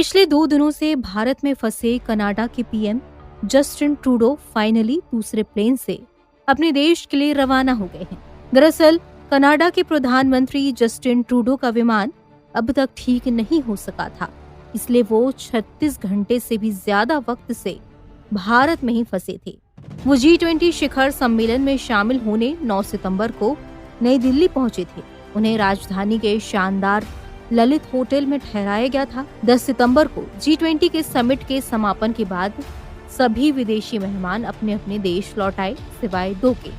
पिछले 2 दिनों से भारत में फंसे कनाडा के पीएम जस्टिन ट्रूडो फाइनली दूसरे प्लेन से अपने देश के लिए रवाना हो गए हैं। दरअसल कनाडा के प्रधानमंत्री जस्टिन ट्रूडो का विमान अब तक ठीक नहीं हो सका था, इसलिए वो 36 घंटे से भी ज्यादा वक्त से भारत में ही फंसे थे। वो G20 शिखर सम्मेलन में शामिल होने 9 सितंबर को नई दिल्ली पहुंचे थे। उन्हें राजधानी के शानदार ललित होटल में ठहराया गया था। 10 सितंबर को G20 के समिट के समापन के बाद सभी विदेशी मेहमान अपने अपने देश लौट आए, सिवाय 2 के।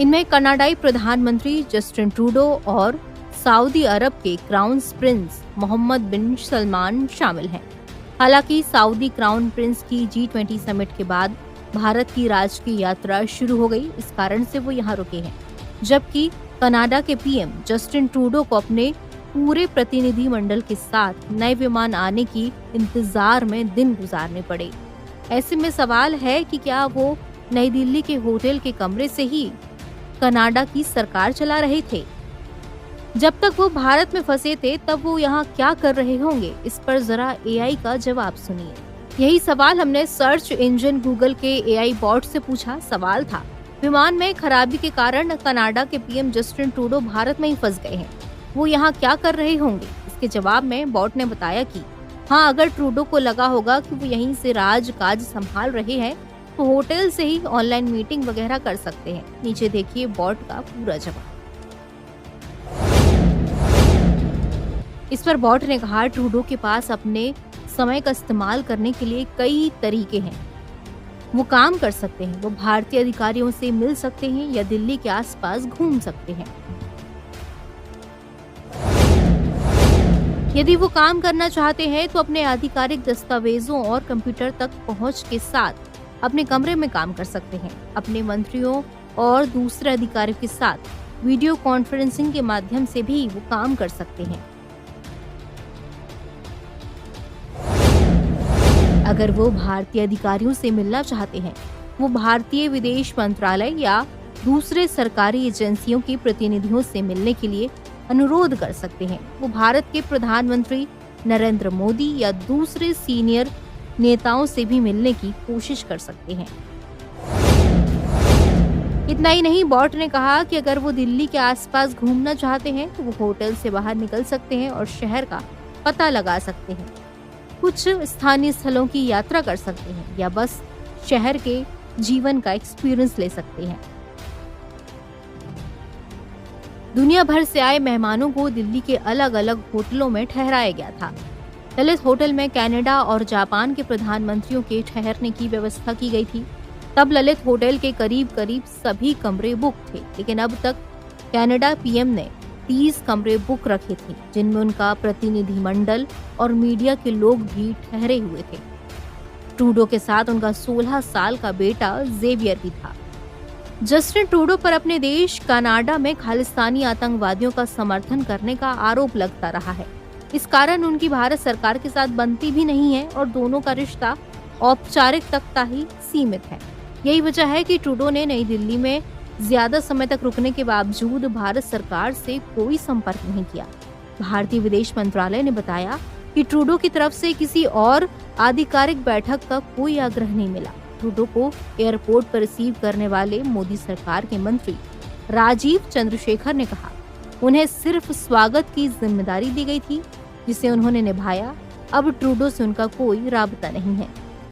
इनमें कनाडाई प्रधानमंत्री जस्टिन ट्रूडो और सऊदी अरब के क्राउन प्रिंस मोहम्मद बिन सलमान शामिल हैं। हालांकि सऊदी क्राउन प्रिंस की G20 समिट के बाद भारत की राजकीय यात्रा शुरू हो गई, इस कारण से वो यहाँ रुके हैं, जबकि कनाडा के पीएम जस्टिन ट्रूडो को अपने पूरे प्रतिनिधि मंडल के साथ नए विमान आने की इंतजार में दिन गुजारने पड़े। ऐसे में सवाल है कि क्या वो नई दिल्ली के होटल के कमरे से ही कनाडा की सरकार चला रहे थे? जब तक वो भारत में फंसे थे तब वो यहाँ क्या कर रहे होंगे? इस पर जरा AI का जवाब सुनिए। यही सवाल हमने सर्च इंजन गूगल के AI बॉट से पूछा। सवाल था, विमान में खराबी के कारण कनाडा के पीएम जस्टिन ट्रूडो भारत में ही फंस गए हैं, वो यहाँ क्या कर रहे होंगे? इसके जवाब में बॉट ने बताया कि हाँ, अगर ट्रूडो को लगा होगा कि वो यहीं से राजकाज संभाल रहे हैं तो होटल से ही ऑनलाइन मीटिंग वगैरह कर सकते हैं। नीचे देखिए बॉट का पूरा जवाब। इस पर बॉट ने कहा, ट्रूडो के पास अपने समय का इस्तेमाल करने के लिए कई तरीके हैं। वो काम कर सकते हैं, वो भारतीय अधिकारियों से मिल सकते हैं या दिल्ली के आसपास घूम सकते हैं। यदि वो काम करना चाहते हैं तो अपने आधिकारिक दस्तावेजों और कंप्यूटर तक पहुंच के साथ अपने कमरे में काम कर सकते हैं। अपने मंत्रियों और दूसरे अधिकारियों के साथ वीडियो कॉन्फ्रेंसिंग के माध्यम से भी वो काम कर सकते हैं। अगर वो भारतीय अधिकारियों से मिलना चाहते हैं, वो भारतीय विदेश मंत्रालय या दूसरे सरकारी एजेंसियों के प्रतिनिधियों से मिलने के लिए अनुरोध कर सकते हैं। वो भारत के प्रधानमंत्री नरेंद्र मोदी या दूसरे सीनियर नेताओं से भी मिलने की कोशिश कर सकते हैं। इतना ही नहीं, बॉट ने कहा कि अगर वो दिल्ली के आसपास घूमना चाहते हैं तो वो होटल से बाहर निकल सकते हैं और शहर का पता लगा सकते हैं, कुछ स्थानीय स्थलों की यात्रा कर सकते हैं या बस शहर के जीवन का एक्सपीरियंस ले सकते हैं। दुनिया भर से आए मेहमानों को दिल्ली के अलग अलग होटलों में ठहराया गया था। ललित होटल में कनाडा और जापान के प्रधानमंत्रियों के ठहरने की व्यवस्था की गई थी। तब ललित होटल के करीब करीब सभी कमरे बुक थे, लेकिन अब तक कनाडा पीएम ने 30 कमरे बुक रखे थे, जिनमें उनका प्रतिनिधि मंडल और मीडिया के लोग भी ठहरे हुए थे। ट्रूडो के साथ उनका 16 साल का बेटा जेवियर भी था। जस्टिन ट्रूडो पर अपने देश कनाडा में खालिस्तानी आतंकवादियों का समर्थन करने का आरोप लगता रहा है। इस कारण उनकी भारत सरकार के साथ बनती भी नहीं है और दोनों का रिश्ता औपचारिक तक ही सीमित है। यही वजह है कि ट्रूडो ने नई दिल्ली में ज्यादा समय तक रुकने के बावजूद भारत सरकार से कोई संपर्क नहीं किया। भारतीय विदेश मंत्रालय ने बताया कि ट्रूडो की तरफ से किसी और आधिकारिक बैठक का कोई आग्रह नहीं मिला। ट्रूडो को एयरपोर्ट पर रिसीव करने वाले मोदी सरकार के मंत्री राजीव चंद्रशेखर ने कहा, उन्हें सिर्फ स्वागत की जिम्मेदारी दी गई थी, जिसे उन्होंने निभाया। अब ट्रूडो से उनका कोई राबता नहीं है।